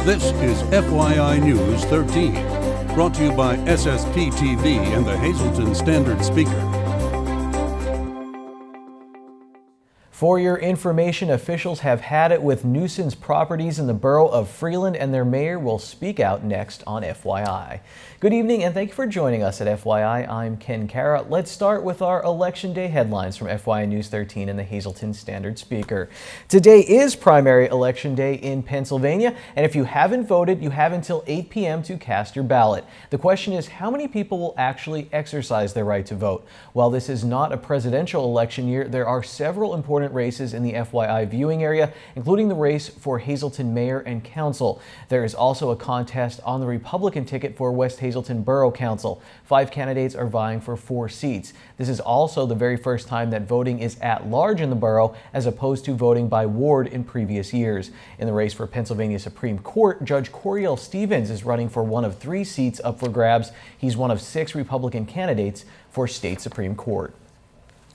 This is FYI News 13, brought to you by SSPTV and the Hazleton Standard Speaker. For your information, officials have had it with nuisance properties in the borough of Freeland, and their mayor will speak out next on FYI. Good evening, and thank you for joining us at FYI. I'm Ken Cara. Let's start with our Election Day headlines from FYI News 13 and the Hazleton Standard Speaker. Today is primary election day in Pennsylvania, and if you haven't voted, you have until 8 p.m. to cast your ballot. The question is, how many people will actually exercise their right to vote? While this is not a presidential election year, there are several important races in the FYI viewing area, including the race for Hazleton Mayor and Council. There is also a contest on the Republican ticket for West Hazleton Borough Council. 5 candidates are vying for 4 seats. This is also the very first time that voting is at large in the borough, as opposed to voting by ward in previous years. In the race for Pennsylvania Supreme Court, Judge Coriel Stevens is running for one of 3 seats up for grabs. He's one of 6 Republican candidates for state Supreme Court.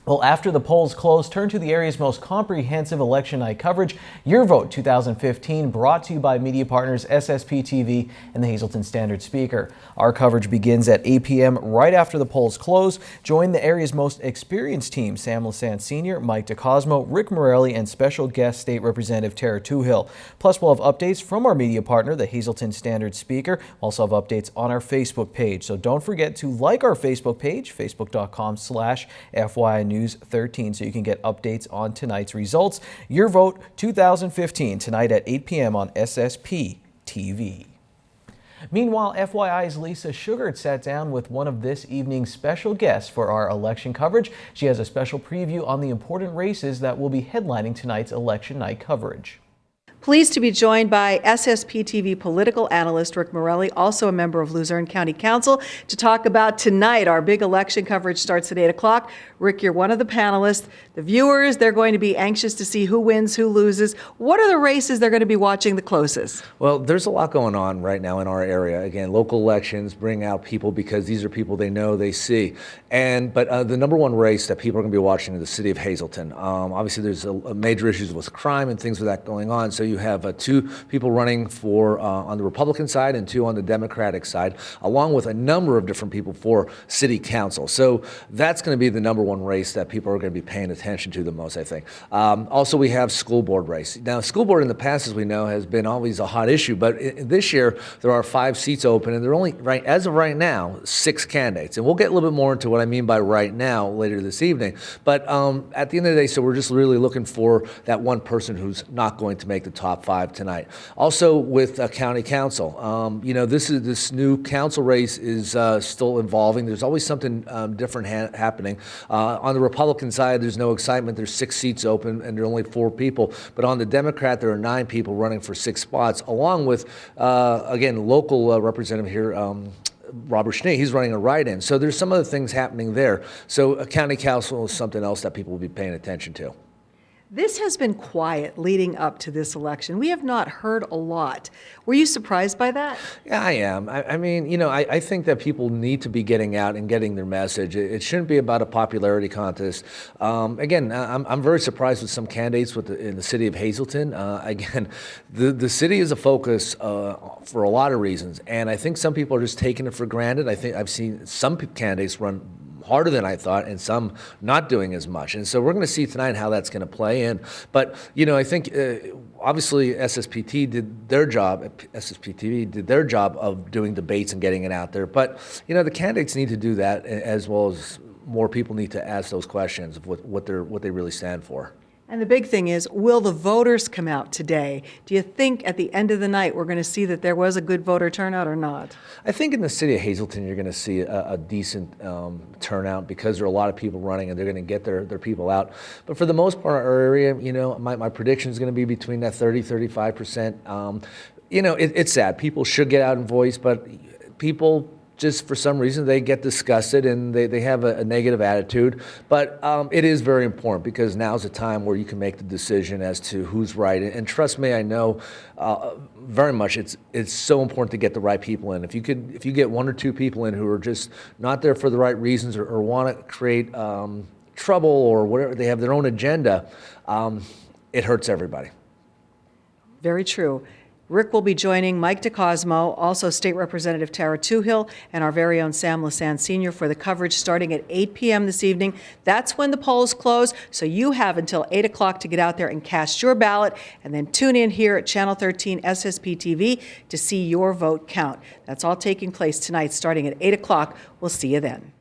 Well, after the polls close, turn to the area's most comprehensive election night coverage, Your Vote 2015, brought to you by media partners SSPTV and the Hazleton Standard Speaker. Our coverage begins at 8 p.m. right after the polls close. Join the area's most experienced team, Sam Lassant Sr., Mike DeCosmo, Rick Morelli, and special guest State Representative Tara Toohill. Plus, we'll have updates from our media partner, the Hazleton Standard Speaker. We'll also have updates on our Facebook page. So don't forget to like our Facebook page, facebook.com/FYI News 13, so you can get updates on tonight's results. Your Vote 2015 tonight at 8 p.m. on SSP TV. Meanwhile, FYI's Lisa Shugart sat down with one of this evening's special guests for our election coverage. She has a special preview on the important races that will be headlining tonight's election night coverage. Pleased to be joined by SSPTV political analyst Rick Morelli, also a member of Luzerne County Council, to talk about tonight. Our big election coverage starts at 8 o'clock. Rick, you're one of the panelists. The viewers, they're going to be anxious to see who wins, who loses. What are the races they're going to be watching the closest? Well, there's a lot going on right now in our area. Again, local elections bring out people because these are people they know, they see. But the number one race that people are going to be watching is the city of Hazleton. Obviously, there's a major issues with crime and things like that going on. So you have 2 people running for on the Republican side and 2 on the Democratic side, along with a number of different people for city council. So that's going to be the number one race that people are going to be paying attention to the most, I think. Also, we have school board race. Now, school board in the past, as we know, has been always a hot issue, but this year there are 5 seats open, and there are only, as of right now, 6 candidates. And we'll get a little bit more into what I mean by right now later this evening. But at the end of the day, so we're just really looking for that one person who's not going to make the top 5 tonight. Also, with county council, you know, this new council race is still evolving. There's always something different happening. On the Republican side, there's no excitement. There's 6 seats open, and there are only 4 people. But on the Democrat, there are 9 people running for 6 spots, along with, again, local representative here, Robert Schnee. He's running a write-in. So there's some other things happening there. So a county council is something else that people will be paying attention to. This has been quiet leading up to this election. We have not heard a lot. Were you surprised by that? Yeah, I am. I mean, you know, I think that people need to be getting out and getting their message. It shouldn't be about a popularity contest. Again, I'm very surprised with some candidates in the city of Hazleton. Again, the city is a focus for a lot of reasons, and I think some people are just taking it for granted. I think I've seen some candidates run harder than I thought, and some not doing as much. And so we're going to see tonight how that's going to play in. But, you know, I think obviously SSPTV did their job of doing debates and getting it out there. But, you know, the candidates need to do that, as well as more people need to ask those questions of what they really stand for. And the big thing is, will the voters come out today? Do you think at the end of the night we're going to see that there was a good voter turnout or not? I think in the city of Hazleton you're going to see a decent turnout, because there are a lot of people running and they're going to get their people out. But for the most part, our area, you know, my prediction is going to be between that 30–35%. You know, it's sad. People should get out and voice, but people just for some reason they get disgusted and they have a negative attitude. But it is very important, because now's the time where you can make the decision as to who's right. And trust me, I know very much it's so important to get the right people in. If you get 1 or 2 people in who are just not there for the right reasons, or want to create trouble or whatever, they have their own agenda, it hurts everybody. Very true. Rick will be joining Mike DeCosmo, also State Representative Tara Toohill, and our very own Sam Lasan Sr. for the coverage starting at 8 p.m. this evening. That's when the polls close, so you have until 8 o'clock to get out there and cast your ballot, and then tune in here at Channel 13 SSPTV to see your vote count. That's all taking place tonight starting at 8 o'clock. We'll see you then.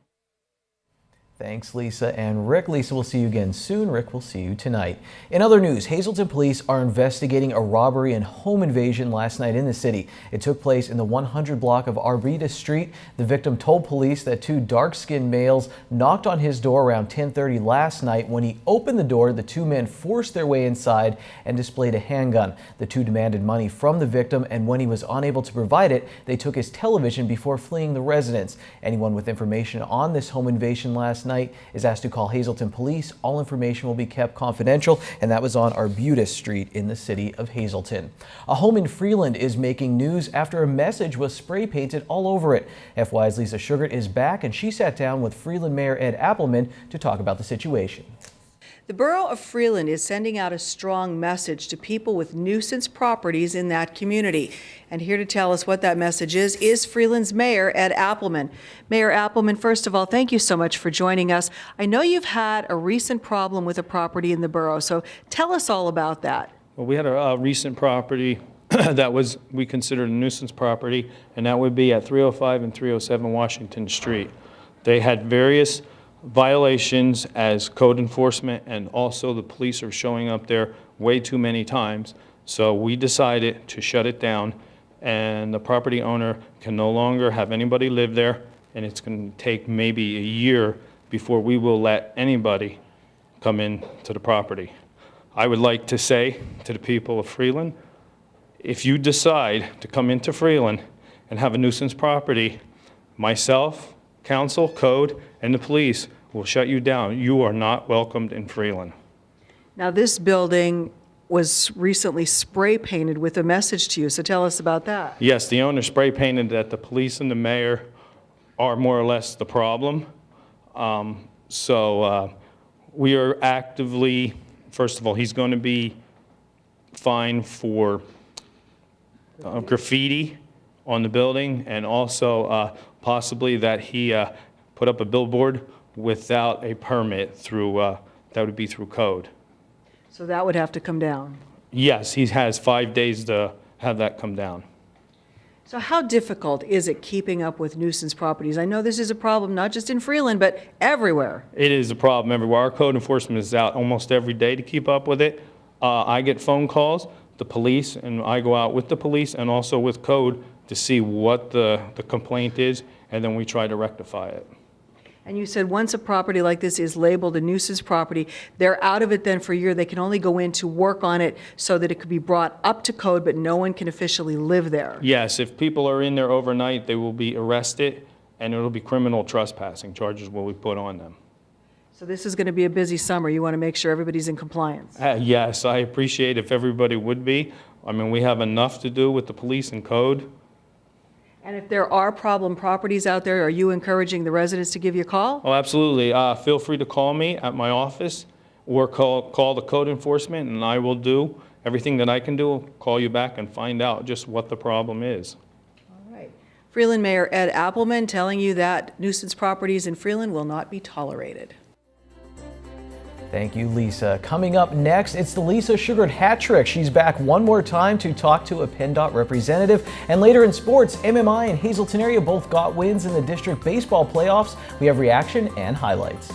Thanks, Lisa and Rick. Lisa, we'll see you again soon. Rick, we'll see you tonight. In other news, Hazleton police are investigating a robbery and home invasion last night in the city. It took place in the 100 block of Arbutus Street. The victim told police that two dark-skinned males knocked on his door around 10:30 last night. When he opened the door, the two men forced their way inside and displayed a handgun. The two demanded money from the victim, and when he was unable to provide it, they took his television before fleeing the residence. Anyone with information on this home invasion last night is asked to call Hazleton Police. All information will be kept confidential, and that was on Arbutus Street in the city of Hazleton. A home in Freeland is making news after a message was spray painted all over it. FYI's Lisa Sugart is back, and she sat down with Freeland Mayor Ed Appleman to talk about the situation. The borough of Freeland is sending out a strong message to people with nuisance properties in that community. And here to tell us what that message is Freeland's Mayor Ed Appleman. Mayor Appleman, first of all, thank you so much for joining us. I know you've had a recent problem with a property in the borough, so tell us all about that. Well, we had a recent property that we considered a nuisance property, and that would be at 305 and 307 Washington Street. They had various violations as code enforcement, and also the police are showing up there way too many times. So we decided to shut it down, and the property owner can no longer have anybody live there, and it's going to take maybe a year before we will let anybody come in to the property. I would like to say to the people of Freeland, if you decide to come into Freeland and have a nuisance property, myself, council, code, and the police will shut you down. You are not welcomed in Freeland. Now, this building was recently spray painted with a message to you, so tell us about that. Yes, the owner spray painted that the police and the mayor are more or less the problem. We are actively, first of all, he's going to be fined for graffiti on the building, and also possibly that he put up a billboard without a permit through, that would be through code. So that would have to come down. Yes, he has 5 days to have that come down. So how difficult is it keeping up with nuisance properties? I know this is a problem not just in Freeland, but everywhere. It is a problem everywhere. Our code enforcement is out almost every day to keep up with it. I get phone calls, the police, and I go out with the police and also with code to see what the complaint is, and then we try to rectify it. And you said once a property like this is labeled a nuisance property, they're out of it then for a year. They can only go in to work on it so that it could be brought up to code, but no one can officially live there. Yes, if people are in there overnight, they will be arrested, and it'll be criminal trespassing charges will be put on them. So this is going to be a busy summer. You want to make sure everybody's in compliance. Yes, I appreciate if everybody would be. I mean, we have enough to do with the police and code. And if there are problem properties out there, are you encouraging the residents to give you a call? Oh, absolutely. Feel free to call me at my office or call the code enforcement, and I will do everything that I can do, call you back and find out just what the problem is. All right. Freeland Mayor Ed Appleman telling you that nuisance properties in Freeland will not be tolerated. Thank you, Lisa. Coming up next, it's the Lisa Sugart hat trick. She's back one more time to talk to a PennDOT representative. And later in sports, MMI and Hazleton area both got wins in the district baseball playoffs. We have reaction and highlights.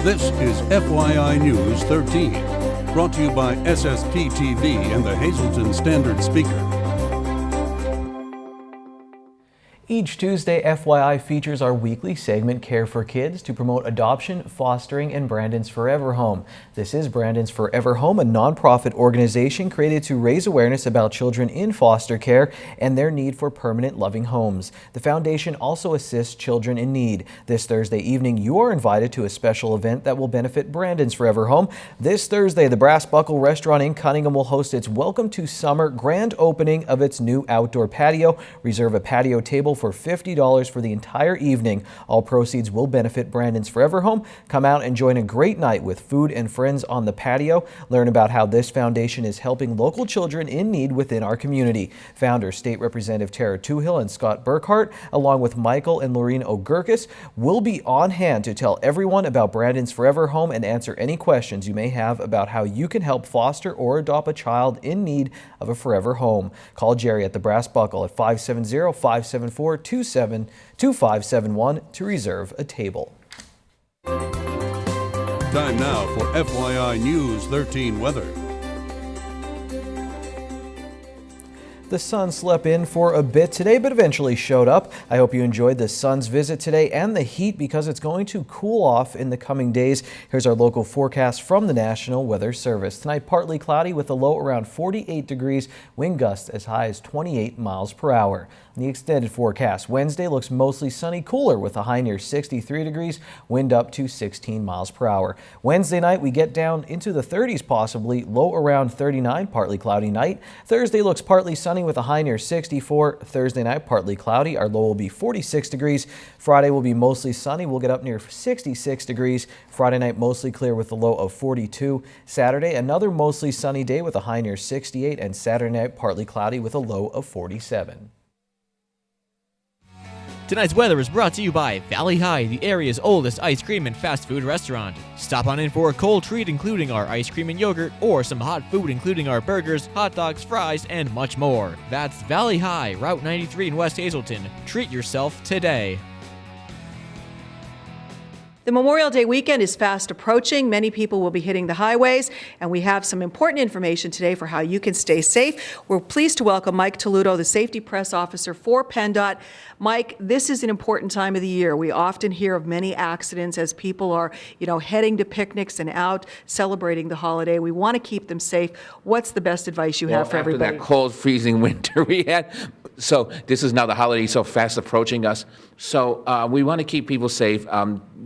This is FYI News 13. Brought to you by SSPTV and the Hazleton Standard Speaker. Each Tuesday, FYI features our weekly segment, Care for Kids, to promote adoption, fostering, and Brandon's Forever Home. This is Brandon's Forever Home, a nonprofit organization created to raise awareness about children in foster care and their need for permanent, loving homes. The foundation also assists children in need. This Thursday evening, you are invited to a special event that will benefit Brandon's Forever Home. This Thursday, the Brass Buckle Restaurant in Cunningham will host its Welcome to Summer grand opening of its new outdoor patio. Reserve a patio table for $50 for the entire evening. All proceeds will benefit Brandon's Forever Home. Come out and join a great night with food and friends on the patio. Learn about how this foundation is helping local children in need within our community. Founder State Representative Tara Toohill and Scott Burkhart, along with Michael and Lorene O'Gurkis, will be on hand to tell everyone about Brandon's Forever Home and answer any questions you may have about how you can help foster or adopt a child in need of a forever home. Call Jerry at the Brass Buckle at 570-574-2571 to reserve a table. Time now for FYI News 13 weather. The sun slept in for a bit today, but eventually showed up. I hope you enjoyed the sun's visit today and the heat because it's going to cool off in the coming days. Here's our local forecast from the National Weather Service. Tonight, partly cloudy with a low around 48 degrees, wind gusts as high as 28 miles per hour. The extended forecast, Wednesday looks mostly sunny, cooler with a high near 63 degrees, wind up to 16 miles per hour. Wednesday night, we get down into the 30s possibly, low around 39, partly cloudy night. Thursday looks partly sunny with a high near 64. Thursday night, partly cloudy. Our low will be 46 degrees. Friday will be mostly sunny. We'll get up near 66 degrees. Friday night, mostly clear with a low of 42. Saturday, another mostly sunny day with a high near 68. And Saturday night, partly cloudy with a low of 47. Tonight's weather is brought to you by Valley High, the area's oldest ice cream and fast food restaurant. Stop on in for a cold treat including our ice cream and yogurt, or some hot food including our burgers, hot dogs, fries, and much more. That's Valley High, Route 93 in West Hazelton. Treat yourself today. The Memorial Day weekend is fast approaching. Many people will be hitting the highways, and we have some important information today for how you can stay safe. We're pleased to welcome Mike Toludo, the Safety Press Officer for PennDOT. Mike, this is an important time of the year. We often hear of many accidents as people are, heading to picnics and out celebrating the holiday. We want to keep them safe. What's the best advice you have for everybody? After that cold, freezing winter we had, so this is now the holiday so fast approaching us. So we want to keep people safe.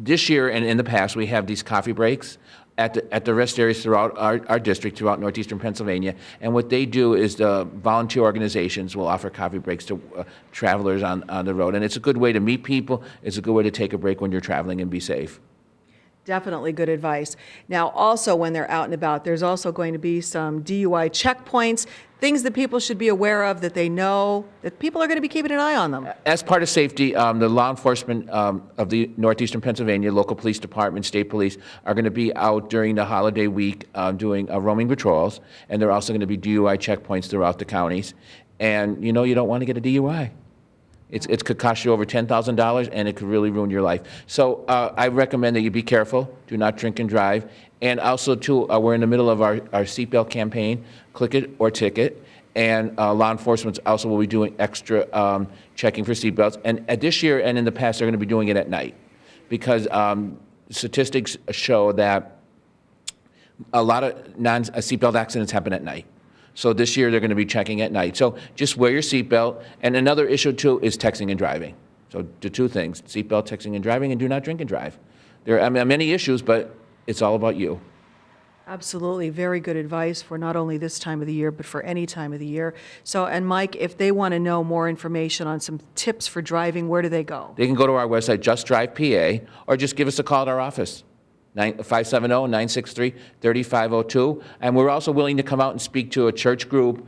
This year and in the past, we have these coffee breaks at the rest areas throughout our district, throughout northeastern Pennsylvania. And what they do is the volunteer organizations will offer coffee breaks to travelers on the road. And it's a good way to meet people. It's a good way to take a break when you're traveling and be safe. Definitely good advice. Now, also when they're out and about, there's also going to be some DUI checkpoints, things that people should be aware of, that they know that people are going to be keeping an eye on them. As part of safety, the law enforcement of the northeastern Pennsylvania, local police department, state police, are going to be out during the holiday week doing roaming patrols, and there are also going to be DUI checkpoints throughout the counties. And you don't want to get a DUI. It could cost you over $10,000, and it could really ruin your life. So I recommend that you be careful. Do not drink and drive. And also, too, we're in the middle of our seatbelt campaign, Click It or Ticket. And law enforcement also will be doing extra checking for seatbelts. And this year and in the past, they're going to be doing it at night. Because statistics show that a lot of non-seatbelt accidents happen at night. So this year, they're going to be checking at night. So just wear your seatbelt. And another issue, too, is texting and driving. So the two things, seatbelt, texting and driving, and do not drink and drive. There are many issues, but it's all about you. Absolutely. Very good advice for not only this time of the year, but for any time of the year. So, and Mike, if they want to know more information on some tips for driving, where do they go? They can go to our website, Just Drive PA, or just give us a call at our office. 570-963-3502. And we're also willing to come out and speak to a church group,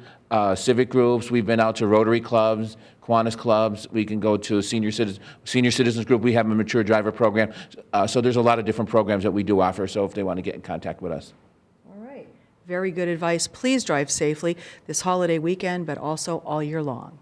civic groups. We've been out to Rotary clubs, Kiwanis clubs. We can go to senior citizens group. We have a mature driver program. So there's a lot of different programs that we do offer, so if they want to get in contact with us. All right. Very good advice. Please drive safely this holiday weekend, but also all year long.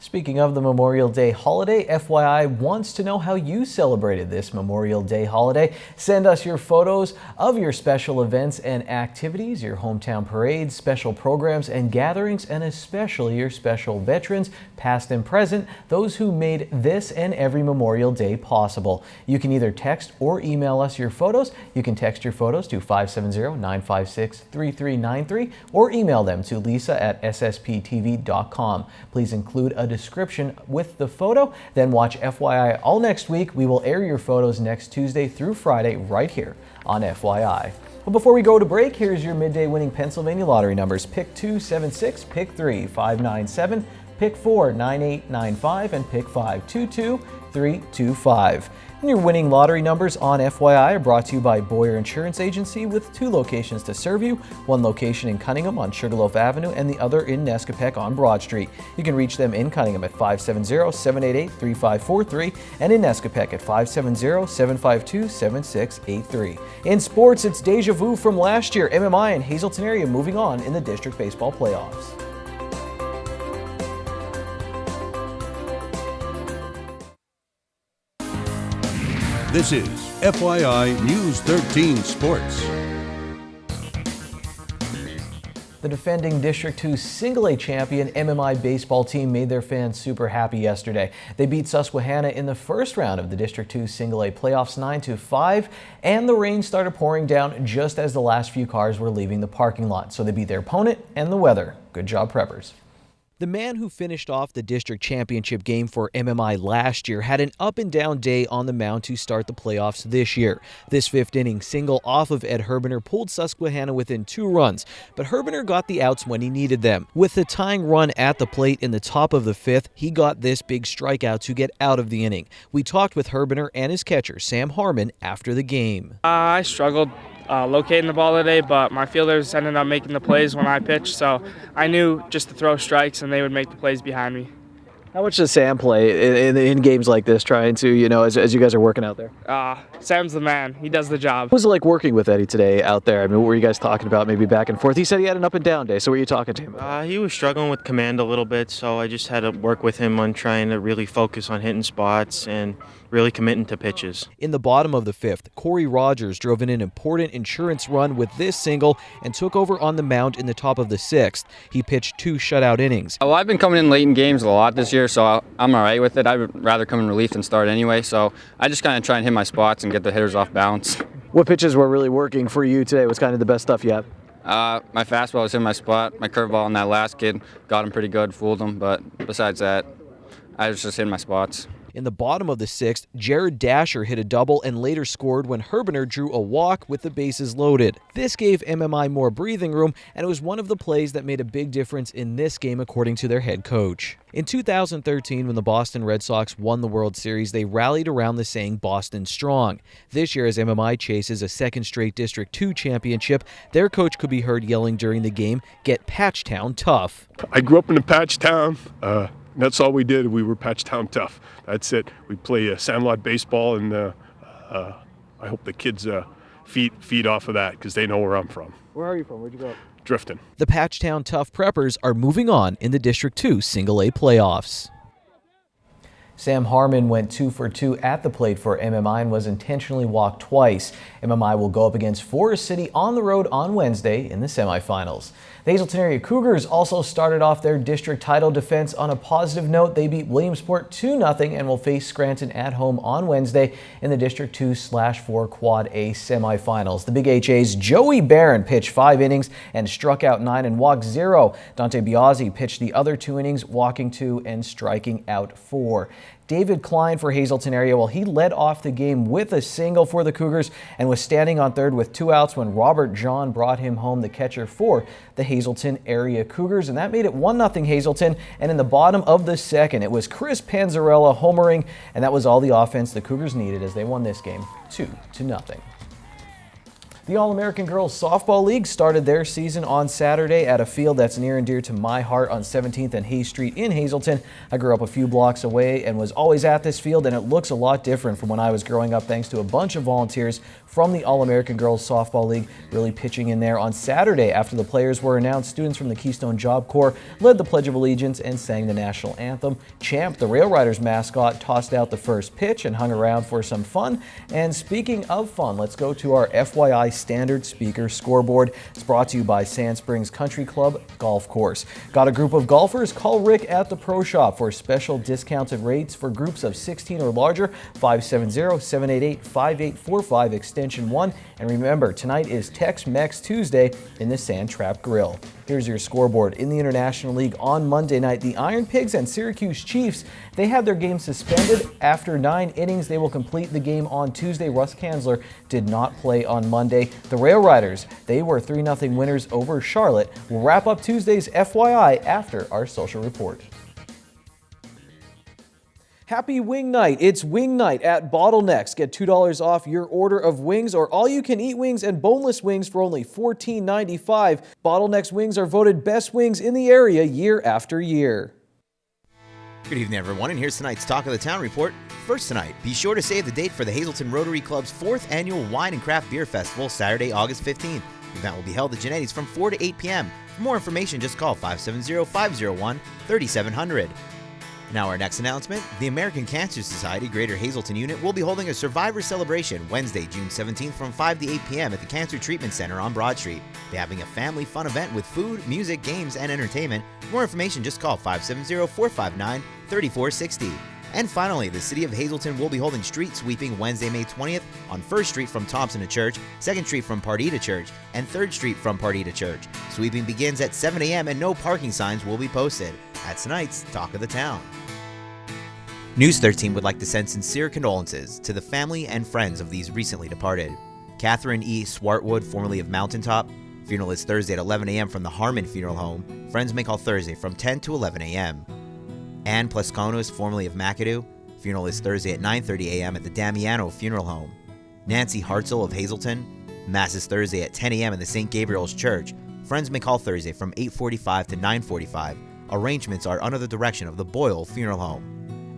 Speaking of the Memorial Day holiday, FYI wants to know how you celebrated this Memorial Day holiday. Send us your photos of your special events and activities, your hometown parades, special programs and gatherings, and especially your special veterans, past and present, those who made this and every Memorial Day possible. You can either text or email us your photos. You can text your photos to 570-956-3393 or email them to lisa@ssptv.com. Please include a description with the photo, then watch FYI all next week. We will air your photos next Tuesday through Friday right here on FYI. Well, before we go to break, here's your midday winning Pennsylvania lottery numbers. Pick 2, 7, 6, pick 3, 5, 9, 7, pick 4 9895, and pick 5 22325. And your winning lottery numbers on FYI are brought to you by Boyer Insurance Agency, with 2 locations to serve you, one location in Cunningham on Sugarloaf Avenue and the other in Nescapec on Broad Street. You can reach them in Cunningham at 570-788-3543 and in Nescapec at 570-752-7683. In sports, it's deja vu from last year. MMI and Hazleton area moving on in the district baseball playoffs. This is FYI News 13 Sports. The defending District 2 Single A champion MMI baseball team made their fans super happy yesterday. They beat Susquehanna in the first round of the District 2 Single A playoffs 9-5, and the rain started pouring down just as the last few cars were leaving the parking lot. So they beat their opponent and the weather. Good job, Preppers. The man who finished off the district championship game for MMI last year had an up-and-down day on the mound to start the playoffs this year. This 5th-inning single off of Ed Herbener pulled Susquehanna within 2 runs, but Herbener got the outs when he needed them. With the tying run at the plate in the top of the 5th, he got this big strikeout to get out of the inning. We talked with Herbener and his catcher, Sam Harmon, after the game. I struggled locating the ball today, but my fielders ended up making the plays when I pitched, so I knew just to throw strikes and they would make the plays behind me. How much does Sam play in games like this, trying to, as you guys are working out there? Sam's the man. He does the job. What was it like working with Eddie today out there? I mean, what were you guys talking about, maybe back and forth? He said he had an up and down day, so what were you talking to him about? He was struggling with command a little bit, so I just had to work with him on trying to really focus on hitting spots and really committing to pitches. In the bottom of the 5th, Corey Rogers drove in an important insurance run with this single and took over on the mound in the top of the 6th. He pitched 2 shutout innings. Well, I've been coming in late in games a lot this year, so I'm all right with it. I would rather come in relief than start anyway, so I just kind of try and hit my spots and get the hitters off balance. What pitches were really working for you today? What's kind of the best stuff you have? My fastball was in my spot. My curveball on that last kid got him pretty good, fooled him, but besides that, I was just hitting my spots. In the bottom of the 6th, Jared Dasher hit a double and later scored when Herbener drew a walk with the bases loaded. This gave MMI more breathing room, and it was one of the plays that made a big difference in this game, according to their head coach. In 2013, when the Boston Red Sox won the World Series, they rallied around the saying Boston Strong. This year, as MMI chases a 2nd straight District 2 championship, their coach could be heard yelling during the game, "Get Patchtown tough." I grew up in a patch town. That's all we did. We were Patchtown tough. That's it. We play sandlot baseball, and I hope the kids feed off of that because they know where I'm from. Where are you from? Where'd you go? Drifting. The Patchtown Tough Preppers are moving on in the District 2 Single A playoffs. Sam Harmon went 2 for 2 at the plate for MMI and was intentionally walked twice. MMI will go up against Forest City on the road on Wednesday in the semifinals. The Hazleton area Cougars also started off their district title defense on a positive note. They beat Williamsport 2-0 and will face Scranton at home on Wednesday in the District 2/4 Quad A semifinals. The Big HA's Joey Barron pitched 5 innings and struck out 9 and walked 0. Dante Biazzi pitched the other 2 innings, walking 2 and striking out 4. David Klein for Hazleton area, well, he led off the game with a single for the Cougars and was standing on third with 2 outs when Robert John brought him home, the catcher for the Hazleton area Cougars, and that made it 1-0 Hazleton. And in the bottom of the 2nd, it was Chris Panzarella homering, and that was all the offense the Cougars needed as they won this game 2-0. The All-American Girls Softball League started their season on Saturday at a field that's near and dear to my heart on 17th and Hayes Street in Hazleton. I grew up a few blocks away and was always at this field, and it looks a lot different from when I was growing up thanks to a bunch of volunteers from the All-American Girls Softball League really pitching in there on Saturday. After the players were announced, students from the Keystone Job Corps led the Pledge of Allegiance and sang the national anthem. Champ, the Rail Riders mascot, tossed out the first pitch and hung around for some fun. And speaking of fun, let's go to our FYI Standard Speaker Scoreboard. It's brought to you by Sand Springs Country Club Golf Course. Got a group of golfers? Call Rick at the Pro Shop for special discounted rates for groups of 16 or larger. 570-788-5845 extension 1. And remember, tonight is Tex-Mex Tuesday in the Sand Trap Grill. Here's your scoreboard. In the International League on Monday night, the Iron Pigs and Syracuse Chiefs, they had their game suspended. After 9 innings, they will complete the game on Tuesday. Russ Kanzler did not play on Monday. The Rail Riders, they were 3-0 winners over Charlotte. We'll wrap up Tuesday's FYI after our social report. Happy Wing Night. It's Wing Night at Bottlenecks. Get $2 off your order of wings or all-you-can-eat wings and boneless wings for only $14.95. Bottlenecks wings are voted best wings in the area year after year. Good evening, everyone, and here's tonight's Talk of the Town report. First tonight, be sure to save the date for the Hazleton Rotary Club's 4th Annual Wine and Craft Beer Festival, Saturday, August 15th. The event will be held at Genetti's from 4 to 8 p.m. For more information, just call 570-501-3700. Now our next announcement, the American Cancer Society Greater Hazleton Unit will be holding a Survivor Celebration Wednesday, June 17th from 5 to 8 p.m. at the Cancer Treatment Center on Broad Street. They're having a family fun event with food, music, games, and entertainment. For more information, just call 570-459-3460. And finally, the City of Hazleton will be holding street sweeping Wednesday, May 20th on 1st Street from Thompson to Church, 2nd Street from Pardee to Church, and 3rd Street from Pardee to Church. Sweeping begins at 7 a.m. and no parking signs will be posted. That's tonight's Talk of the Town. News 13 would like to send sincere condolences to the family and friends of these recently departed. Catherine E. Swartwood, formerly of Mountaintop. Funeral is Thursday at 11 a.m. from the Harmon Funeral Home. Friends may call Thursday from 10 to 11 a.m. Ann Pleskonos, formerly of McAdoo. Funeral is Thursday at 9:30 a.m. at the Damiano Funeral Home. Nancy Hartzell of Hazleton. Mass is Thursday at 10 a.m. in the St. Gabriel's Church. Friends may call Thursday from 8:45 to 9:45. Arrangements are under the direction of the Boyle Funeral Home.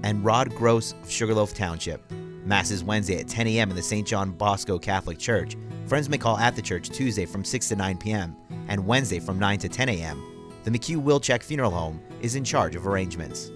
And Rod Gross of Sugarloaf Township. Mass is Wednesday at 10 a.m. in the St. John Bosco Catholic Church. Friends may call at the church Tuesday from 6 to 9 p.m. and Wednesday from 9 to 10 a.m. The McHugh Wilczek Funeral Home is in charge of arrangements.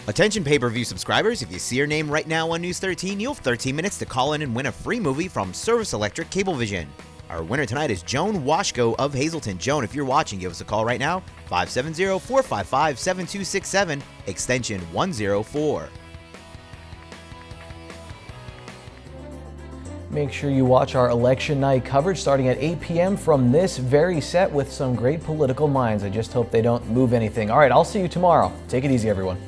Attention pay-per-view subscribers, if you see your name right now on News 13, you'll have 13 minutes to call in and win a free movie from Service Electric Cablevision. Our winner tonight is Joan Washko of Hazleton. Joan, if you're watching, give us a call right now, 570-455-7267, extension 104. Make sure you watch our election night coverage starting at 8 p.m. from this very set with some great political minds. I just hope they don't move anything. All right, I'll see you tomorrow. Take it easy, everyone.